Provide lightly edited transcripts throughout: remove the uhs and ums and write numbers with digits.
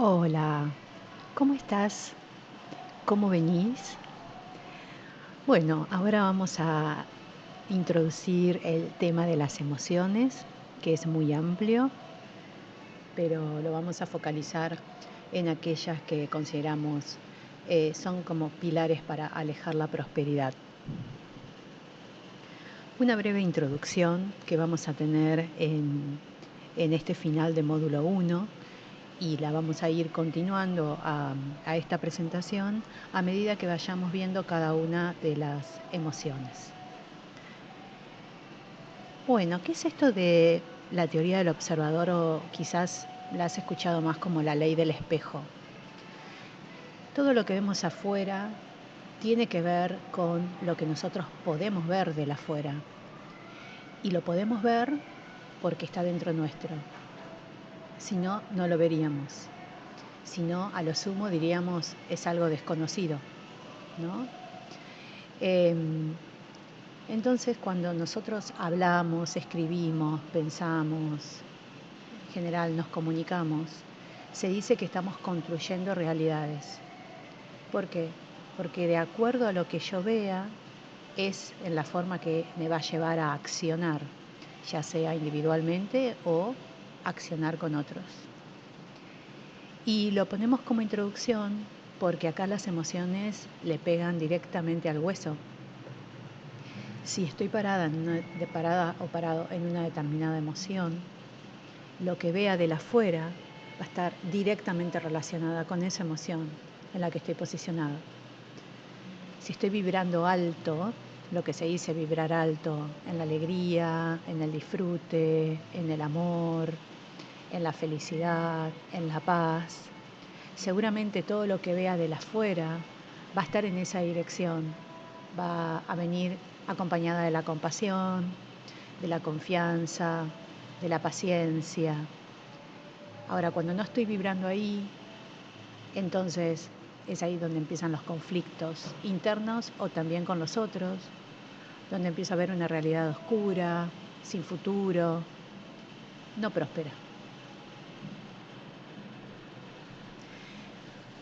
Hola, ¿cómo estás? ¿Cómo venís? Bueno, ahora vamos a introducir el tema de las emociones, que es muy amplio, pero lo vamos a focalizar en aquellas que consideramos son como pilares para alejar la prosperidad. Una breve introducción que vamos a tener en este final de módulo 1 y la vamos a ir continuando a esta presentación a medida que vayamos viendo cada una de las emociones. Bueno, ¿qué es esto de la teoría del observador o quizás la has escuchado más como la ley del espejo? Todo lo que vemos afuera tiene que ver con lo que nosotros podemos ver de la afuera y lo podemos ver porque está dentro nuestro. Si no, no lo veríamos. Si no, a lo sumo diríamos es algo desconocido, ¿no? Entonces, cuando nosotros hablamos, escribimos, pensamos, en general nos comunicamos, se dice que estamos construyendo realidades. ¿Por qué? Porque de acuerdo a lo que yo vea, es en la forma que me va a llevar a accionar, ya sea individualmente o accionar con otros. Y lo ponemos como introducción porque acá las emociones le pegan directamente al hueso. Si estoy parada o parado en una determinada emoción, lo que vea de la afuera va a estar directamente relacionada con esa emoción en la que estoy posicionado. Si estoy vibrando alto, lo que se dice vibrar alto, en la alegría, en el disfrute, en el amor, en la felicidad, en la paz, seguramente todo lo que vea de la afuera va a estar en esa dirección, va a venir acompañada de la compasión, de la confianza, de la paciencia. Ahora, cuando no estoy vibrando ahí, entonces es ahí donde empiezan los conflictos internos o también con los otros, donde empieza a haber una realidad oscura, sin futuro, no próspera.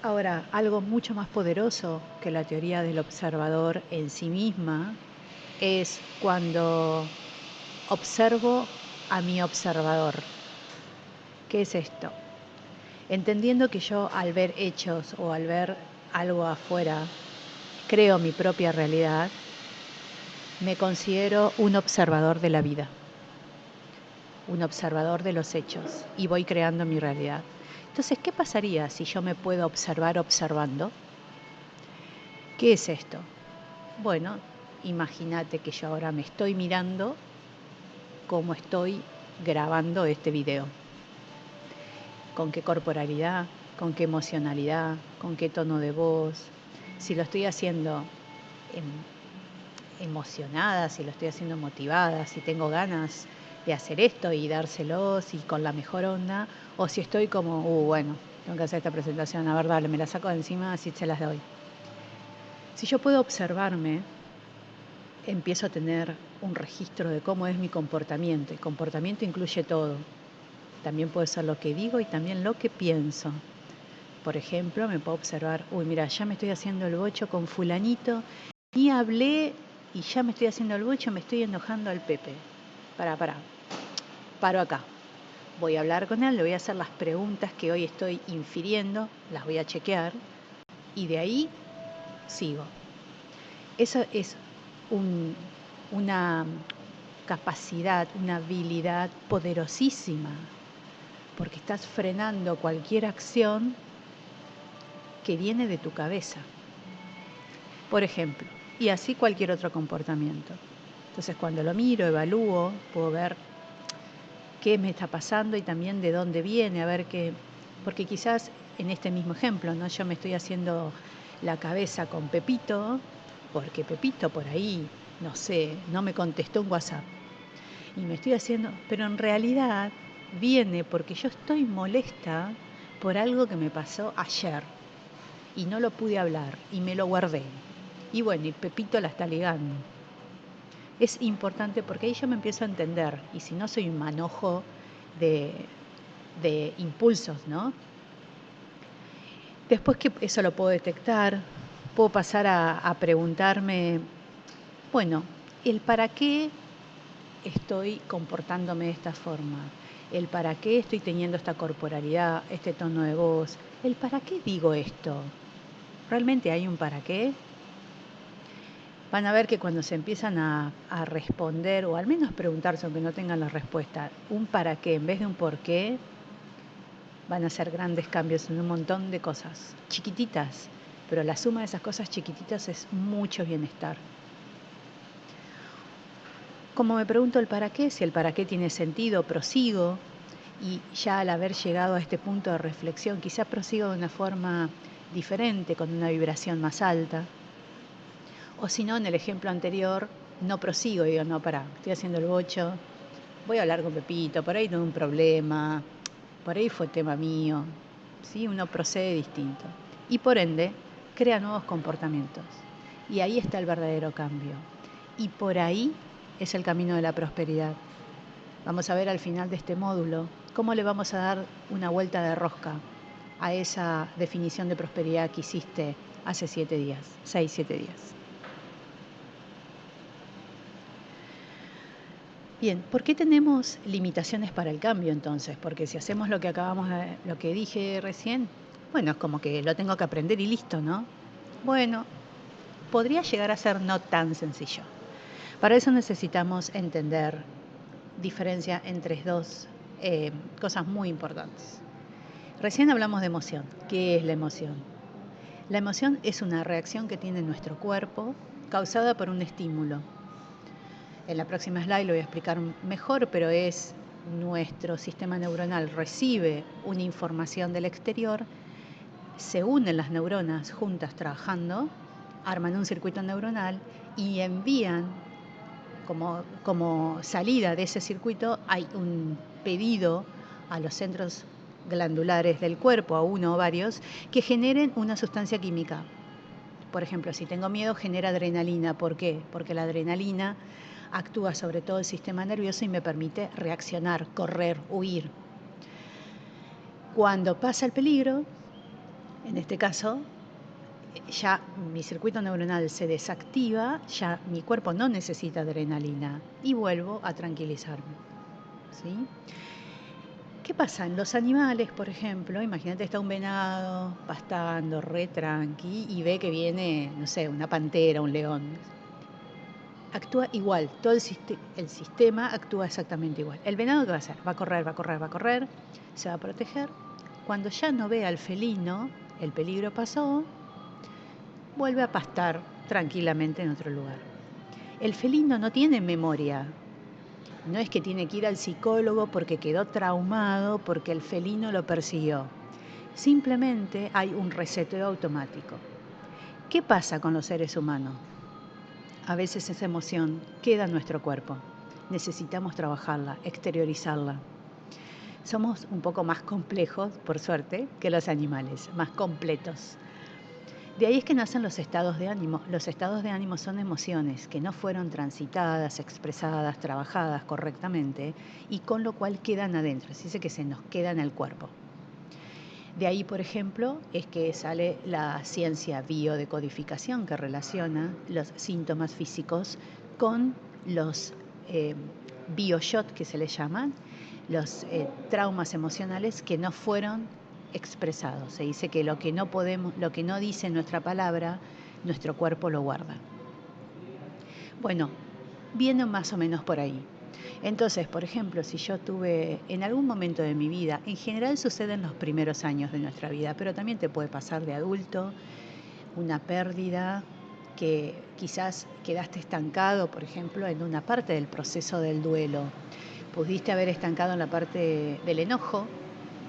Ahora, algo mucho más poderoso que la teoría del observador en sí misma es cuando observo a mi observador. ¿Qué es esto? Entendiendo que yo al ver hechos o al ver algo afuera, creo mi propia realidad, me considero un observador de la vida, un observador de los hechos y voy creando mi realidad. Entonces, ¿qué pasaría si yo me puedo observar observando? ¿Qué es esto? Bueno, imagínate que yo ahora me estoy mirando cómo estoy grabando este video. ¿Con qué corporalidad? ¿Con qué emocionalidad? ¿Con qué tono de voz? Si lo estoy haciendo emocionada, si lo estoy haciendo motivada, si tengo ganas de hacer esto y dárselos y con la mejor onda, o si estoy como, bueno, tengo que hacer esta presentación, a ver, dale, me la saco de encima, así se las doy. Si yo puedo observarme, empiezo a tener un registro de cómo es mi comportamiento. El comportamiento incluye todo. También puede ser lo que digo y también lo que pienso. Por ejemplo, me puedo observar, mira, ya me estoy haciendo el bocho con fulanito y hablé y ya me estoy haciendo el bocho, me estoy enojando al Pepe. Paro acá. Voy a hablar con él, le voy a hacer las preguntas que hoy estoy infiriendo, las voy a chequear y de ahí sigo. Eso es una capacidad, una habilidad poderosísima, porque estás frenando cualquier acción que viene de tu cabeza. Por ejemplo, y así cualquier otro comportamiento. Entonces, cuando lo miro, evalúo, puedo ver qué me está pasando y también de dónde viene, a ver qué. Porque quizás en este mismo ejemplo, ¿no? Yo me estoy haciendo la cabeza con Pepito, porque Pepito por ahí, no sé, no me contestó un WhatsApp. Y me estoy haciendo, pero en realidad viene porque yo estoy molesta por algo que me pasó ayer y no lo pude hablar y me lo guardé. Y bueno, y Pepito la está ligando. Es importante porque ahí yo me empiezo a entender y si no soy un manojo de impulsos, ¿no? Después que eso lo puedo detectar, puedo pasar a preguntarme, bueno, el para qué estoy comportándome de esta forma, el para qué estoy teniendo esta corporalidad, este tono de voz, el para qué digo esto. ¿Realmente hay un para qué? Van a ver que cuando se empiezan a responder, o al menos preguntarse, aunque no tengan la respuesta, un para qué en vez de un por qué, van a hacer grandes cambios en un montón de cosas, chiquititas, pero la suma de esas cosas chiquititas es mucho bienestar. Como me pregunto el para qué, si el para qué tiene sentido, prosigo, y ya al haber llegado a este punto de reflexión, quizá prosigo de una forma diferente, con una vibración más alta. O si no, en el ejemplo anterior, no prosigo, digo, no, pará, estoy haciendo el bocho, voy a hablar con Pepito, por ahí tengo un problema, por ahí fue tema mío, ¿sí? Uno procede distinto. Y por ende, crea nuevos comportamientos. Y ahí está el verdadero cambio. Y por ahí es el camino de la prosperidad. Vamos a ver al final de este módulo cómo le vamos a dar una vuelta de rosca a esa definición de prosperidad que hiciste hace 7 días, 6, 7 días. Bien, ¿por qué tenemos limitaciones para el cambio entonces? Porque si hacemos lo que dije recién, bueno, es como que lo tengo que aprender y listo, ¿no? Bueno, podría llegar a ser no tan sencillo. Para eso necesitamos entender diferencia entre dos cosas muy importantes. Recién hablamos de emoción. ¿Qué es la emoción? La emoción es una reacción que tiene nuestro cuerpo causada por un estímulo. En la próxima slide lo voy a explicar mejor, pero es nuestro sistema neuronal recibe una información del exterior, se unen las neuronas juntas trabajando, arman un circuito neuronal y envían como salida de ese circuito, hay un pedido a los centros glandulares del cuerpo, a uno o varios, que generen una sustancia química. Por ejemplo, si tengo miedo, genera adrenalina. ¿Por qué? Porque la adrenalina actúa sobre todo el sistema nervioso y me permite reaccionar, correr, huir. Cuando pasa el peligro, en este caso, ya mi circuito neuronal se desactiva, ya mi cuerpo no necesita adrenalina y vuelvo a tranquilizarme. ¿Sí? ¿Qué pasa? En los animales, por ejemplo, imagínate está un venado pastando re tranqui y ve que viene, no sé, una pantera, un león. Actúa igual, todo el sistema actúa exactamente igual. El venado, ¿qué va a hacer? Va a correr, va a correr, va a correr, se va a proteger. Cuando ya no ve al felino, el peligro pasó, vuelve a pastar tranquilamente en otro lugar. El felino no tiene memoria. No es que tiene que ir al psicólogo porque quedó traumado, porque el felino lo persiguió. Simplemente hay un reseteo automático. ¿Qué pasa con los seres humanos? A veces esa emoción queda en nuestro cuerpo. Necesitamos trabajarla, exteriorizarla. Somos un poco más complejos, por suerte, que los animales, más completos. De ahí es que nacen los estados de ánimo. Los estados de ánimo son emociones que no fueron transitadas, expresadas, trabajadas correctamente y con lo cual quedan adentro, se dice que se nos queda en el cuerpo. De ahí, por ejemplo, es que sale la ciencia biodecodificación que relaciona los síntomas físicos con los bioshock, que se les llaman, los traumas emocionales que no fueron expresados. Se dice que lo que no dice nuestra palabra, nuestro cuerpo lo guarda. Bueno, viene más o menos por ahí. Entonces, por ejemplo, si yo tuve en algún momento de mi vida, en general sucede en los primeros años de nuestra vida, pero también te puede pasar de adulto, una pérdida, que quizás quedaste estancado, por ejemplo, en una parte del proceso del duelo. Pudiste haber estancado en la parte del enojo,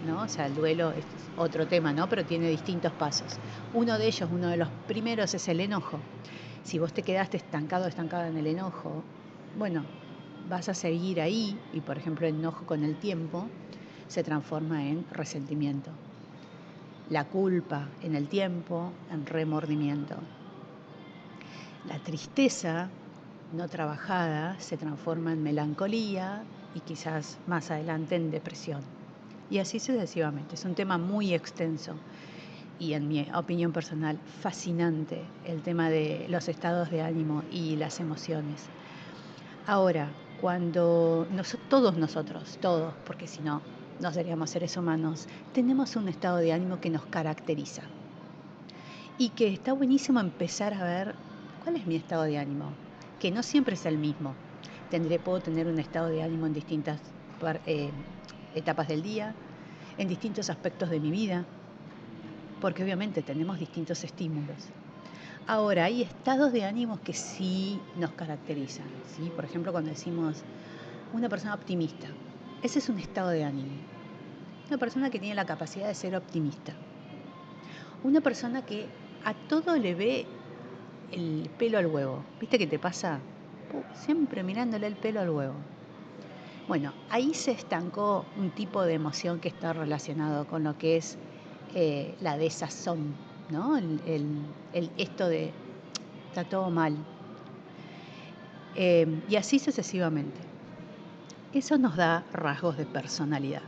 ¿no? O sea, el duelo es otro tema, ¿no? Pero tiene distintos pasos. Uno de ellos, uno de los primeros, es el enojo. Si vos te quedaste estancado, estancada en el enojo, bueno, vas a seguir ahí y, por ejemplo, el enojo con el tiempo se transforma en resentimiento. La culpa en el tiempo en remordimiento. La tristeza no trabajada se transforma en melancolía y quizás más adelante en depresión. Y así sucesivamente. Es un tema muy extenso. y en mi opinión personal, fascinante el tema de los estados de ánimo y las emociones. Ahora, cuando todos nosotros, todos, porque si no, no seríamos seres humanos, tenemos un estado de ánimo que nos caracteriza. Y que está buenísimo empezar a ver cuál es mi estado de ánimo, que no siempre es el mismo. Puedo tener un estado de ánimo en distintas etapas del día, en distintos aspectos de mi vida, porque obviamente tenemos distintos estímulos. Ahora, hay estados de ánimos que sí nos caracterizan, ¿sí? Por ejemplo, cuando decimos una persona optimista, ese es un estado de ánimo. Una persona que tiene la capacidad de ser optimista. Una persona que a todo le ve el pelo al huevo. ¿Viste qué te pasa? Siempre mirándole el pelo al huevo. Bueno, ahí se estancó un tipo de emoción que está relacionado con lo que es la desazón, ¿no? Esto de está todo mal. Y así sucesivamente. Eso nos da rasgos de personalidad.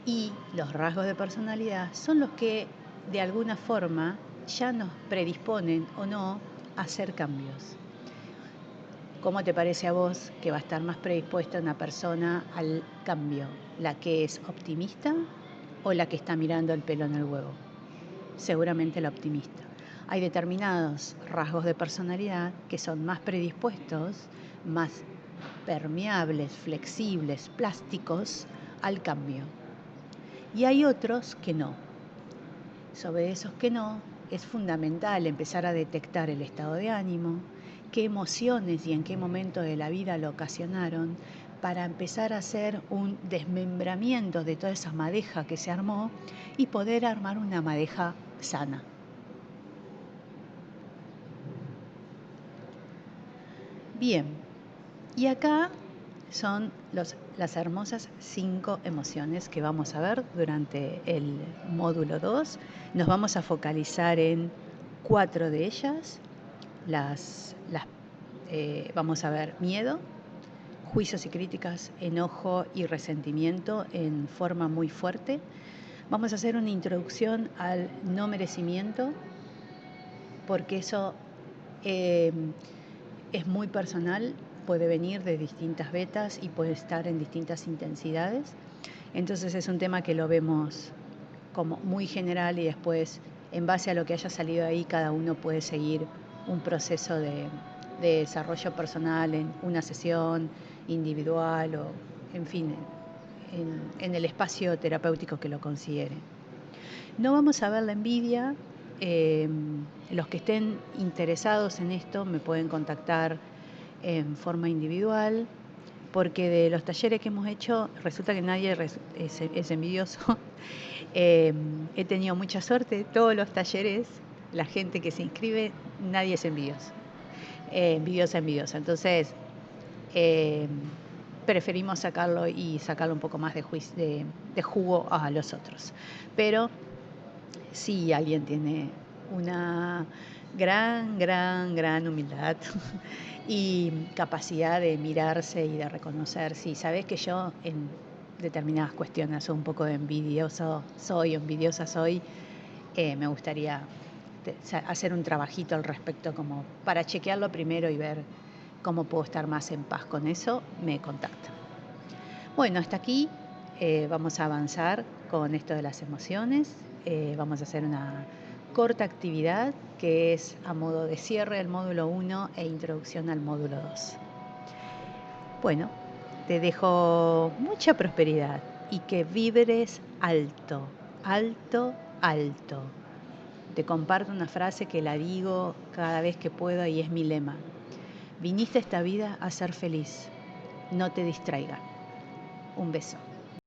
Y los rasgos de personalidad son los que de alguna forma ya nos predisponen o no a hacer cambios. ¿Cómo te parece a vos que va a estar más predispuesta una persona al cambio? ¿La que es optimista o la que está mirando el pelo en el huevo? Seguramente la optimista. Hay determinados rasgos de personalidad que son más predispuestos, más permeables, flexibles, plásticos al cambio. Y hay otros que no. Sobre esos que no, es fundamental empezar a detectar el estado de ánimo, qué emociones y en qué momento de la vida lo ocasionaron, para empezar a hacer un desmembramiento de toda esa madeja que se armó y poder armar una madeja sana. Bien, y acá son las hermosas 5 emociones que vamos a ver durante el módulo 2. Nos vamos a focalizar en 4 de ellas. Vamos a ver miedo, juicios y críticas, enojo y resentimiento en forma muy fuerte. Vamos a hacer una introducción al no merecimiento, porque eso es muy personal, puede venir de distintas vetas y puede estar en distintas intensidades. Entonces es un tema que lo vemos como muy general y después, en base a lo que haya salido ahí, cada uno puede seguir un proceso de desarrollo personal en una sesión individual o, en fin, en el espacio terapéutico que lo considere. No vamos a ver la envidia. Los que estén interesados en esto me pueden contactar en forma individual, porque de los talleres que hemos hecho resulta que nadie es envidioso. He tenido mucha suerte, todos los talleres, la gente que se inscribe, nadie es envidioso. Envidiosa. Entonces, preferimos sacarlo un poco más de jugo a los otros. Pero si alguien tiene una gran humildad y capacidad de mirarse y de reconocer, si sabes que yo en determinadas cuestiones soy un poco envidiosa soy, me gustaría hacer un trabajito al respecto como para chequearlo primero y ver cómo puedo estar más en paz con eso, me contacta. Bueno, hasta aquí vamos a avanzar con esto de las emociones. Vamos a hacer una corta actividad que es a modo de cierre del módulo 1 e introducción al módulo 2. Bueno, te dejo mucha prosperidad y que vibres alto, alto, alto. Te comparto una frase que la digo cada vez que puedo y es mi lema. Viniste a esta vida a ser feliz, no te distraigan. Un beso.